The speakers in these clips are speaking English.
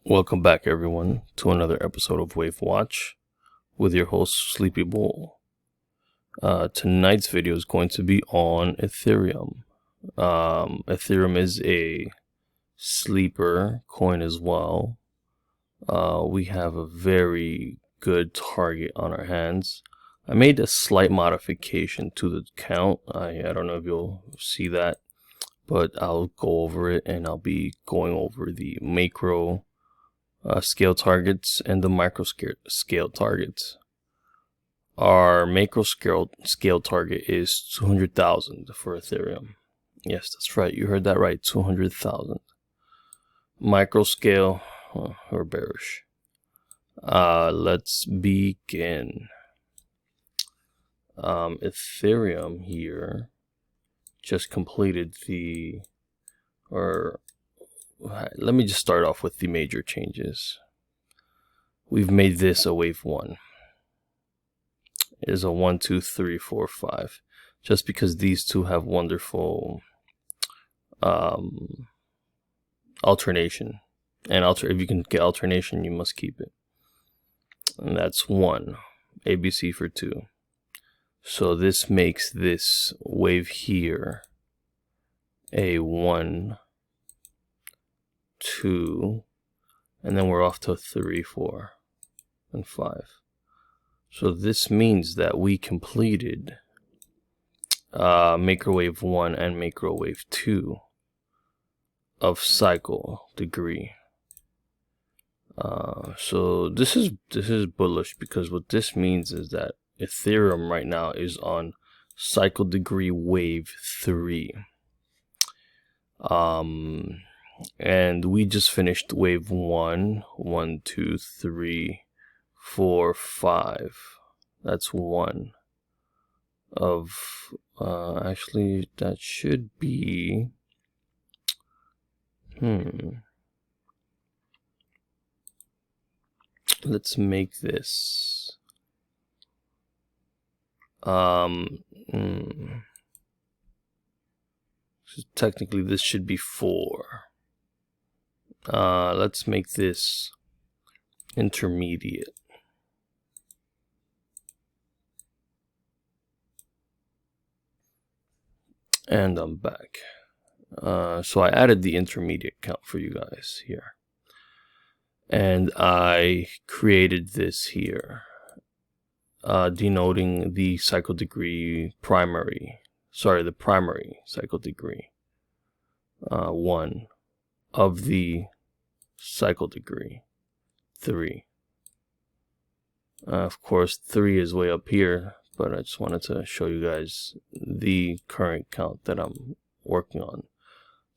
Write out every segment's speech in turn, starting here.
Welcome back, everyone, to another episode of Wave Watch with your host, Sleepy Bull. Tonight's video is going to be on Ethereum. Ethereum is a sleeper coin as well. We have a very good target on our hands. I made a slight modification to the count. I don't know if you'll see that, but I'll go over it, and I'll be going over the macro scale targets and the micro scale targets. Our macro scale target is 200,000 for Ethereum. Yes, that's right. You heard that right. 200,000. Micro scale, or bearish. Let's begin. Ethereum here just completed let me just start off with the major changes. We've made this a wave 1. It is a 1, 2, 3, 4, 5. Just because these two have wonderful alternation. And if you can get alternation, you must keep it. And that's 1. ABC for 2. So this makes this wave here a 1, 2, and then we're off to 3, 4, and 5. So this means that we completed macro wave 1 and macro wave 2 of cycle degree. So this is bullish, because what this means is that Ethereum right now is on cycle degree wave 3. And we just finished wave 1, 1, 2, 3, 4, 5. That's 1 of, actually that should be, let's make this, so technically this should be 4. Let's make this intermediate. And I'm back. So I added the intermediate count for you guys here. And I created this here, denoting the cycle degree primary cycle degree 1 of the cycle degree 3. Of course 3 is way up here, but I just wanted to show you guys the current count that I'm working on.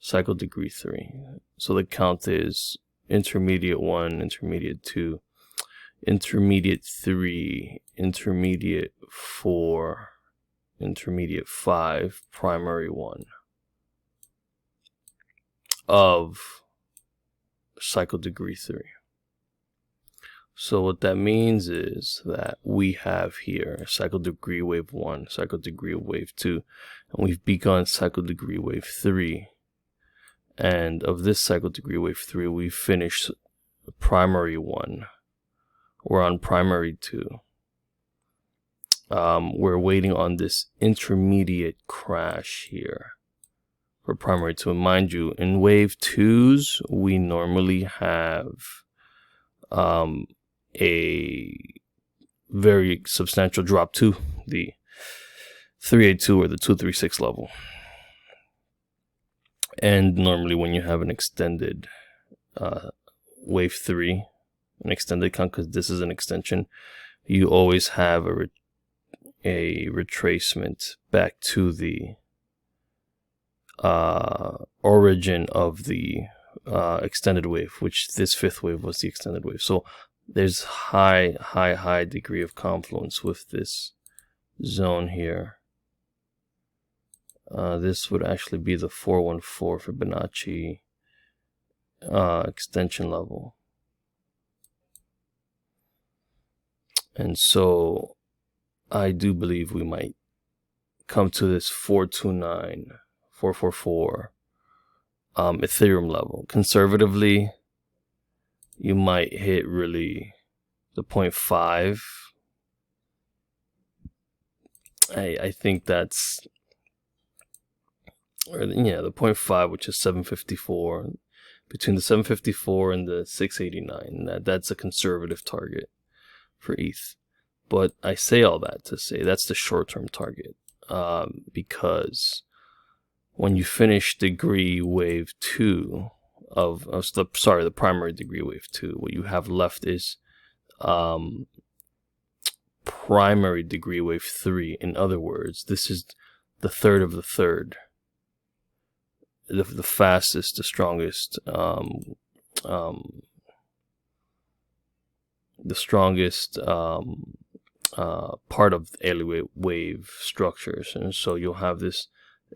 Cycle degree 3. So the count is intermediate 1, intermediate 2, intermediate 3, intermediate 4, intermediate 5, primary 1 of cycle degree 3. So what that means is that we have here cycle degree wave 1, cycle degree wave 2, and we've begun cycle degree wave 3. And of this cycle degree wave 3, we've finished primary 1. We're on primary 2. We're waiting on this intermediate crash here for primary 2. And mind you, in wave 2s, we normally have a very substantial drop to the 382 or the 236 level. And normally when you have an extended wave 3, an extended count, because this is an extension, you always have a retracement back to the origin of the extended wave, which this 5th wave was the extended wave. So there's high degree of confluence with this zone here. This would actually be the 414 Fibonacci extension level. And so I do believe we might come to this 429, 444 Ethereum level. Conservatively, you might hit really the 0.5. I think that's, or yeah, the 0.5, which is 754. Between the 754 and the 689, that's a conservative target for ETH. But I say all that to say that's the short-term target, because when you finish degree wave 2 the primary degree wave 2, what you have left is primary degree wave 3. In other words, this is the third of the third, the fastest, the strongest, part of Elliot wave structures. And so you'll have this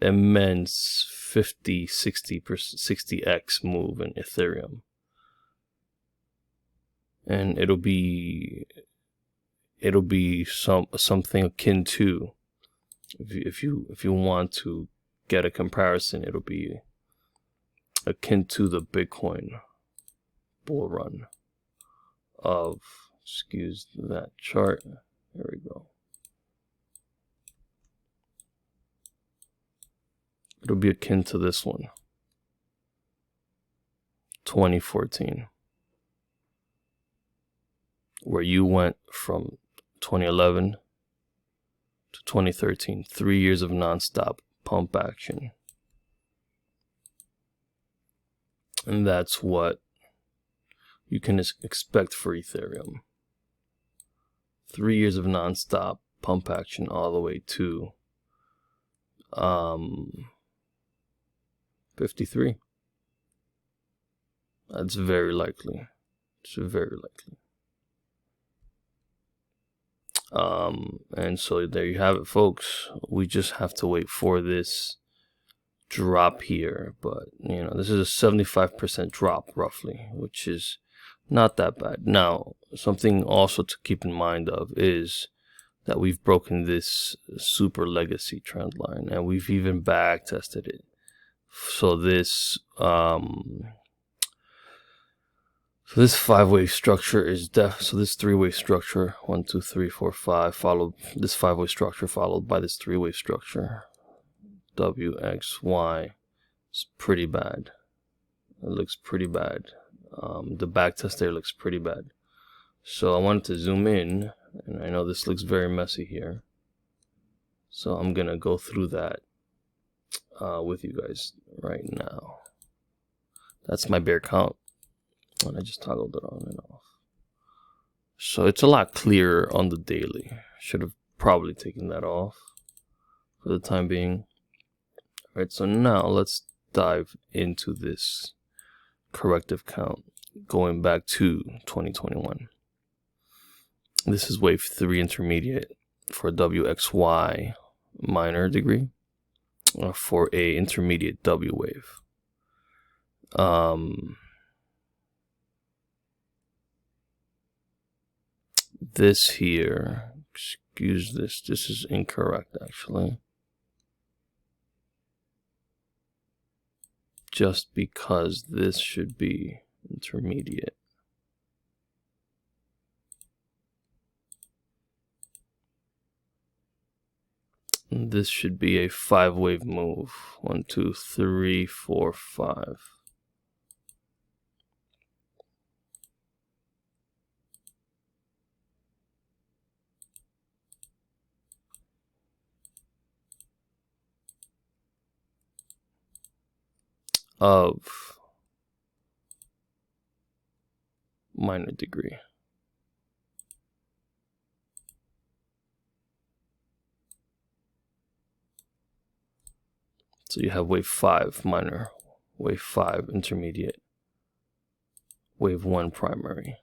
immense 60x move in Ethereum, and it'll be something akin to, if you want to get a comparison, it'll be akin to the Bitcoin bull run of, excuse that chart, there we go. It'll be akin to this one, 2014, where you went from 2011 to 2013, 3 years of nonstop pump action. And that's what you can expect for Ethereum. 3 years of nonstop pump action all the way to 53. That's very likely. It's very likely. And so there you have it, folks. We just have to wait for this drop here, but you know, this is a 75% drop roughly, which is not that bad. Now, something also to keep in mind of is that we've broken this super legacy trend line, and we've even back tested it. So this this 5-wave structure is so this 3-wave structure, 1 2 3 4 5, followed this 5-wave structure followed by this 3-wave structure, WXY. It's pretty bad. It looks pretty bad. The back test there looks pretty bad. So I wanted to zoom in, and I know this looks very messy here, so I'm gonna go through that with you guys right now. That's my bear count, and I just toggled it on and off. So it's a lot clearer on the daily. Should have probably taken that off for the time being. All right, so now let's dive into this corrective count going back to 2021. This is wave 3 intermediate for WXY minor degree, for a intermediate W wave. This here, excuse this is incorrect actually. Just because this should be intermediate. And this should be a 5-wave move. 1 2 3 4 5. Of minor degree. So you have wave 5 minor, wave 5 intermediate, wave 1 primary.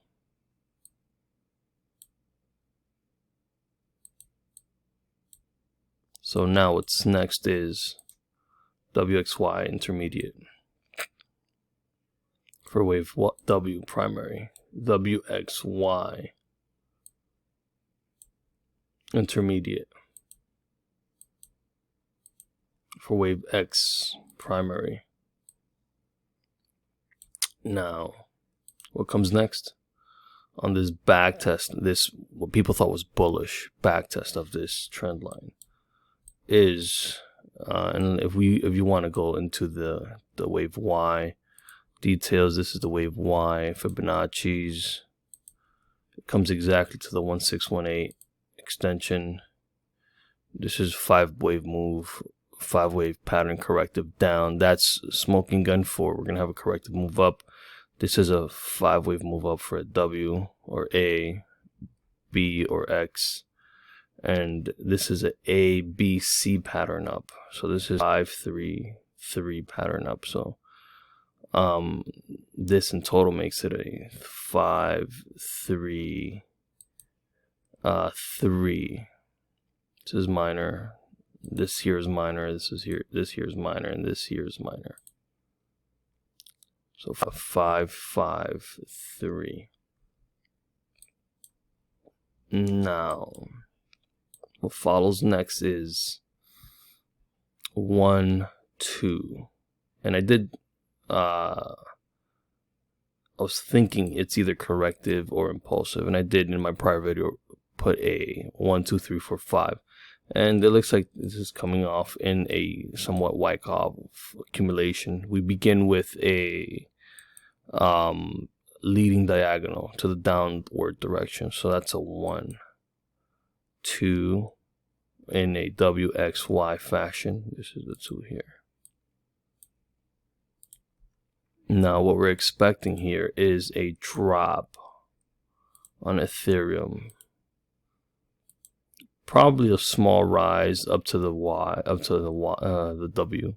So now what's next is WXY intermediate for wave W primary, WXY intermediate for wave X primary. Now what comes next on this back test, this what people thought was bullish back test of this trend line is, and if you want to go into the wave Y details, this is the wave Y Fibonacci's. It comes exactly to the 1618 extension. This is 5-wave move, 5-wave pattern corrective down. That's smoking gun for we're gonna have a corrective move up. This is a 5-wave move up for a W or A, B or X, and this is a B, C pattern up. So this is 5, 3, 3 pattern up. So this in total makes it a 5, 3, 3. This is minor. This here is minor. This here is minor, and this here is minor. So 5, 5, 3. Now, what follows next is 1, 2, and I was thinking it's either corrective or impulsive, and I did in my prior video put a 1, 2, 3, 4, 5, and it looks like this is coming off in a somewhat Wyckoff accumulation. We begin with a leading diagonal to the downward direction, so that's a 1, 2 in a WXY fashion. This is the 2 here. Now what we're expecting here is a drop on Ethereum, probably a small rise up to the Y, the W,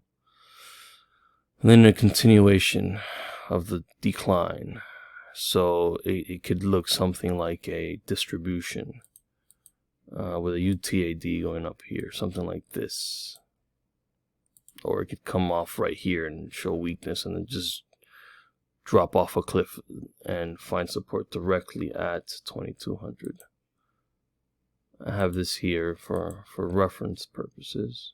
and then a continuation of the decline. So it could look something like a distribution with a UTAD going up here, something like this, or it could come off right here and show weakness and then just drop off a cliff and find support directly at 2200. I have this here for reference purposes.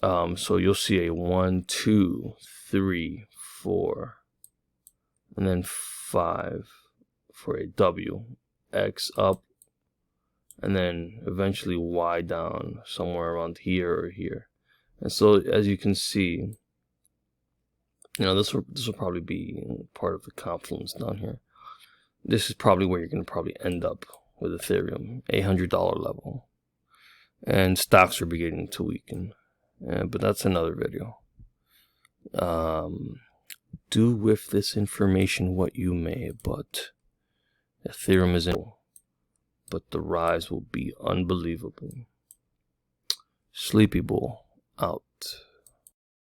So you'll see a 1, 2, 3, 4, and then 5 for a W, X up, and then eventually Y down somewhere around here or here. And so as you can see, you know, this will probably be part of the confluence down here. This is probably where you're going to probably end up with Ethereum, $800 level, and stocks are beginning to weaken. But that's another video. Do with this information what you may, but Ethereum is in, but the rise will be unbelievable. Sleepy Bull out.